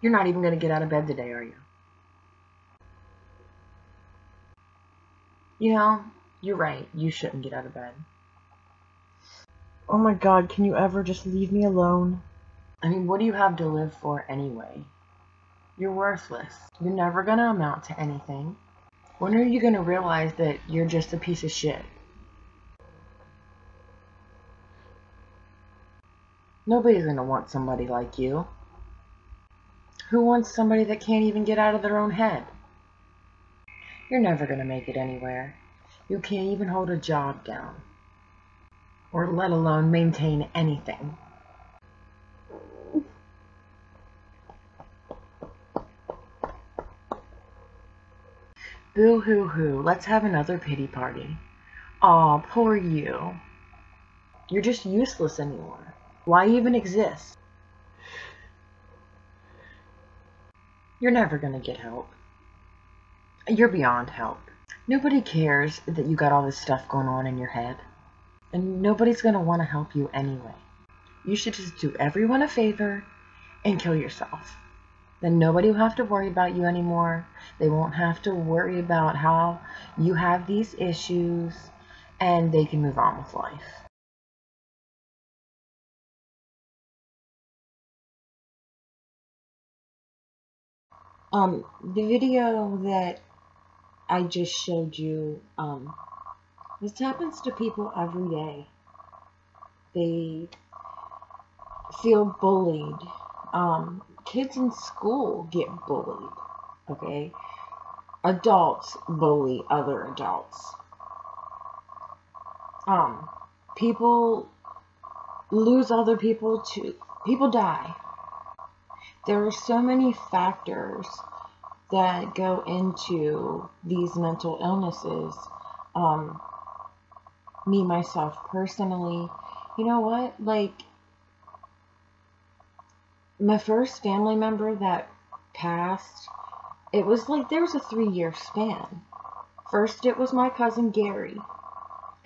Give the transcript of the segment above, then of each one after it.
You're not even going to get out of bed today, are you? You know, you're right. You shouldn't get out of bed. Oh my God, can you ever just leave me alone? I mean, what do you have to live for anyway? You're worthless. You're never going to amount to anything. When are you going to realize that you're just a piece of shit? Nobody's going to want somebody like you. Who wants somebody that can't even get out of their own head? You're never going to make it anywhere. You can't even hold a job down. Or let alone maintain anything. Boo-hoo-hoo, let's have another pity party. Aw, poor you. You're just useless anymore. Why even exist? You're never gonna get help. You're beyond help. Nobody cares that you got all this stuff going on in your head. And nobody's gonna want to help you anyway. You should just do everyone a favor and kill yourself. Then nobody will have to worry about you anymore. They won't have to worry about how you have these issues, and they can move on with life. The video that I just showed you, this happens to people every day. They feel bullied. Kids in school get bullied, okay? Adults bully other adults. People lose other people to, people die. There are so many factors that go into these mental illnesses. Me, myself, personally, you know what, like, my first family member that passed, it was like there was a 3-year span. First it was my cousin Gary,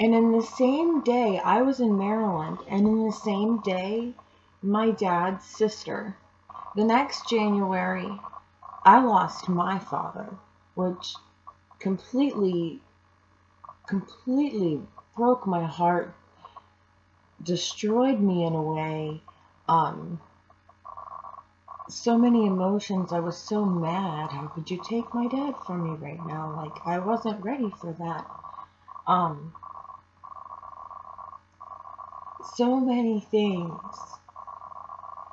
and in the same day I was in Maryland, and in the same day my dad's sister. The next January I lost my father, which completely broke my heart, destroyed me in a way. So many emotions. I was so mad. How could you take my dad from me right now? Like, I wasn't ready for that. So many things.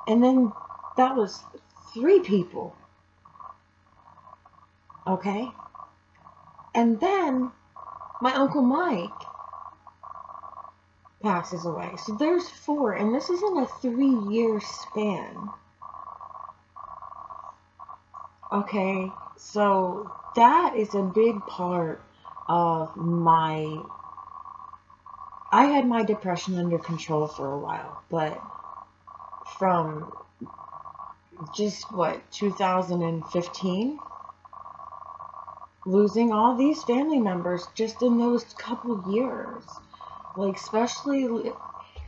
And then that was 3 people. Okay? And then my Uncle Mike passes away. So there's 4, and this is in a 3-year span. Okay, so that is a big part of my... I had my depression under control for a while, but from just, 2015? Losing all these family members just in those couple years. Like, especially,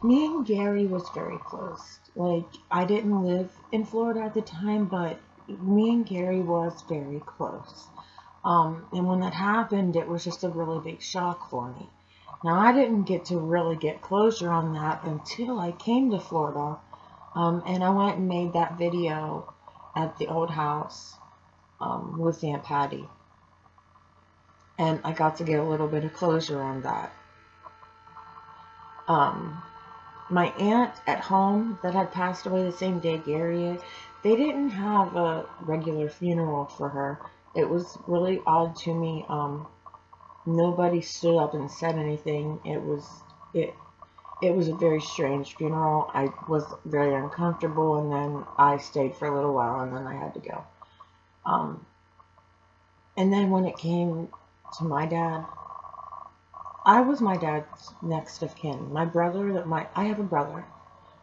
me and Gary was very close. Like, I didn't live in Florida at the time, but me and Gary was very close. And when that happened, it was just a really big shock for me. Now, I didn't get to really get closure on that until I came to Florida. And I went and made that video at the old house with Aunt Patty. And I got to get a little bit of closure on that. My aunt at home that had passed away the same day Gary, they didn't have a regular funeral for her. It was really odd to me. Nobody stood up and said anything. It was a very strange funeral. I was very uncomfortable, and then I stayed for a little while, and then I had to go. And then when it came to my dad, I was my dad's next of kin. My brother, I have a brother,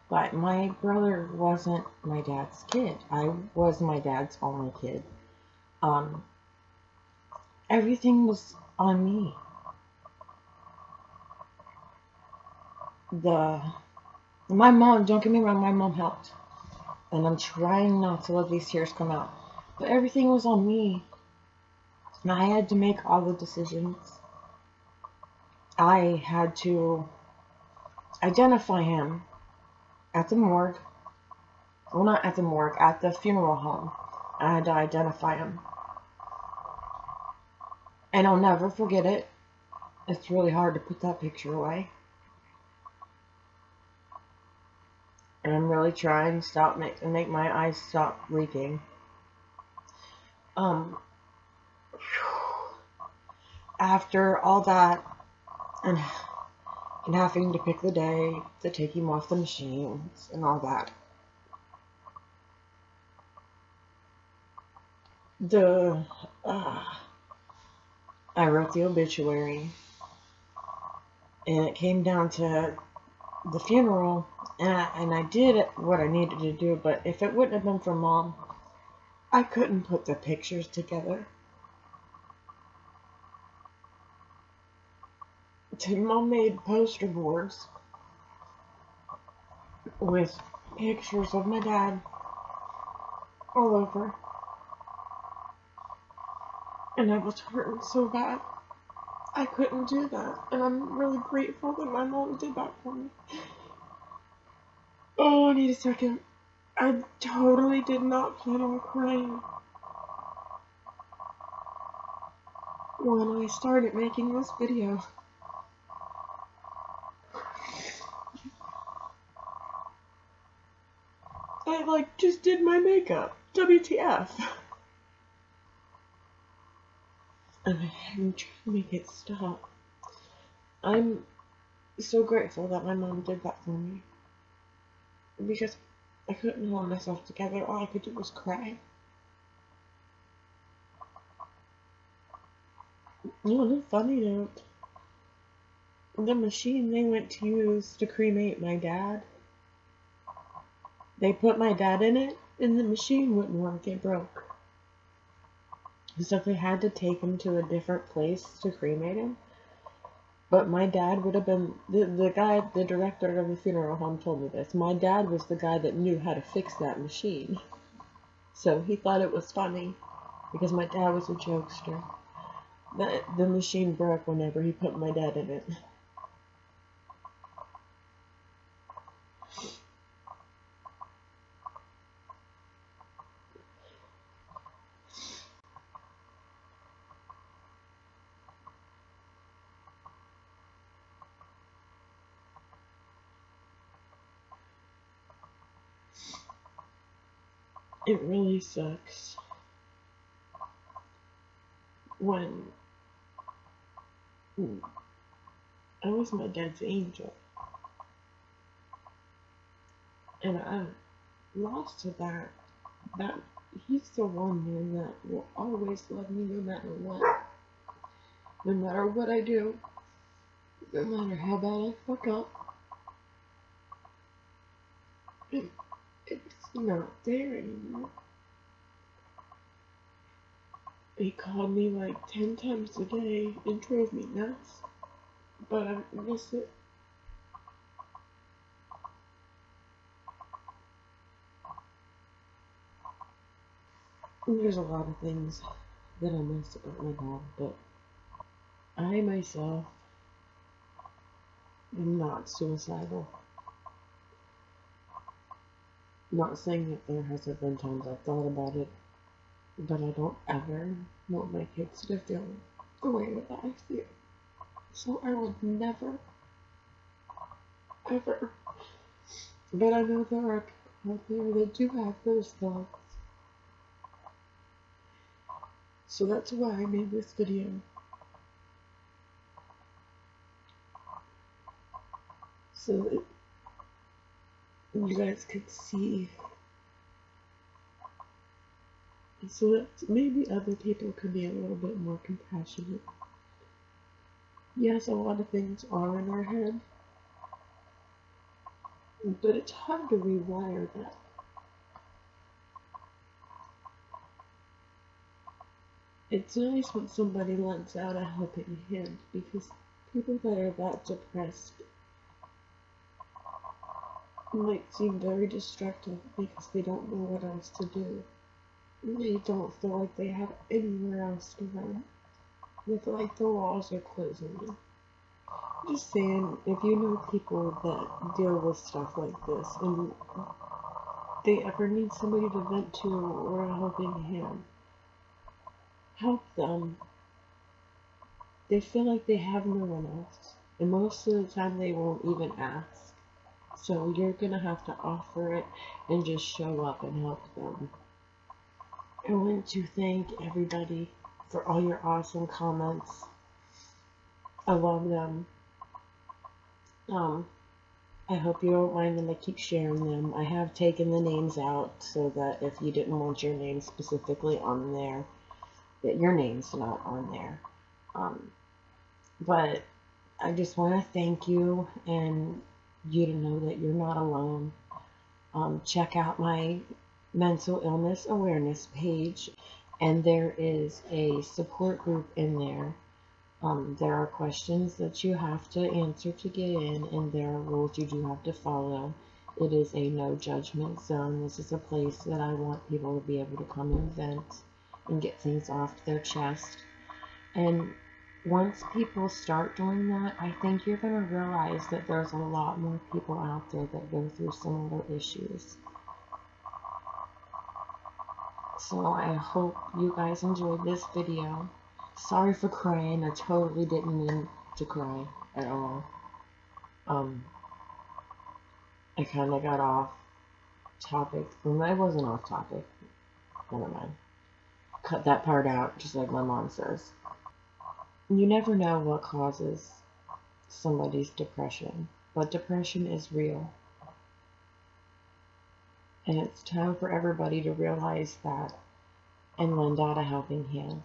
but my brother wasn't my dad's kid. I was my dad's only kid. Everything was on me. My mom, don't get me wrong, my mom helped. And I'm trying not to let these tears come out. But everything was on me. And I had to make all the decisions. I had to identify him at the morgue. Well, not at the morgue, at the funeral home. I had to identify him. And I'll never forget it. It's really hard to put that picture away. And I'm really trying to make my eyes stop leaking. After all that, and having to pick the day to take him off the machines and all that, I wrote the obituary, and it came down to the funeral, and I did what I needed to do, but if it wouldn't have been for Mom, I couldn't put the pictures together. Mom made poster boards with pictures of my dad all over. And I was hurting so bad. I couldn't do that. And I'm really grateful that my mom did that for me. Oh, I need a second. I totally did not plan on crying when I started making this video. I just did my makeup. WTF. And I'm trying to make it stop. I'm so grateful that my mom did that for me. Because I couldn't hold myself together. All I could do was cry. On a funny note, the machine they went to use to cremate my dad, they put my dad in it, and the machine wouldn't work. It broke. So they had to take him to a different place to cremate him. But my dad would have been, the director of the funeral home told me this. My dad was the guy that knew how to fix that machine. So he thought it was funny, because my dad was a jokester. The machine broke whenever he put my dad in it. It really sucks when I was my dad's angel, and I lost to that he's the one man that will always love me no matter what. No matter what I do, no matter how bad I fuck up, it's not there anymore. He called me like 10 times a day and drove me nuts, but I miss it. There's a lot of things that I miss about my dad, but I myself am not suicidal. Not saying that there hasn't been times I've thought about it, but I don't ever want my kids to feel the way that I feel. So I would never, ever. But I know there are people out there that do have those thoughts. So that's why I made this video. So that you guys could see, so that maybe other people could be a little bit more compassionate. Yes, a lot of things are in our head, but it's hard to rewire that. It's nice when somebody lends out a helping hand, because people that are that depressed might seem very destructive because they don't know what else to do. They don't feel like they have anywhere else to run. They feel like the walls are closing them. Just saying, if you know people that deal with stuff like this and they ever need somebody to vent to or a helping hand, help them. They feel like they have no one else, and most of the time they won't even ask. So you're gonna have to offer it and just show up and help them. I want to thank everybody for all your awesome comments. I love them. I hope you don't mind that I keep sharing them. I have taken the names out so that if you didn't want your name specifically on there, that your name's not on there. But I just want to thank you and you to know that you're not alone. Check out my mental illness awareness page, and there is a support group in there. There are questions that you have to answer to get in, and there are rules you do have to follow. It is a no judgment zone. This is a place that I want people to be able to come and vent and get things off their chest. And once people start doing that, I think you're going to realize that there's a lot more people out there that go through similar issues. So I hope you guys enjoyed this video. Sorry for crying. I totally didn't mean to cry at all. I kind of got off topic. Well, I wasn't off topic. Never mind. Cut that part out, just like my mom says. You never know what causes somebody's depression, but depression is real. And it's time for everybody to realize that and lend out a helping hand.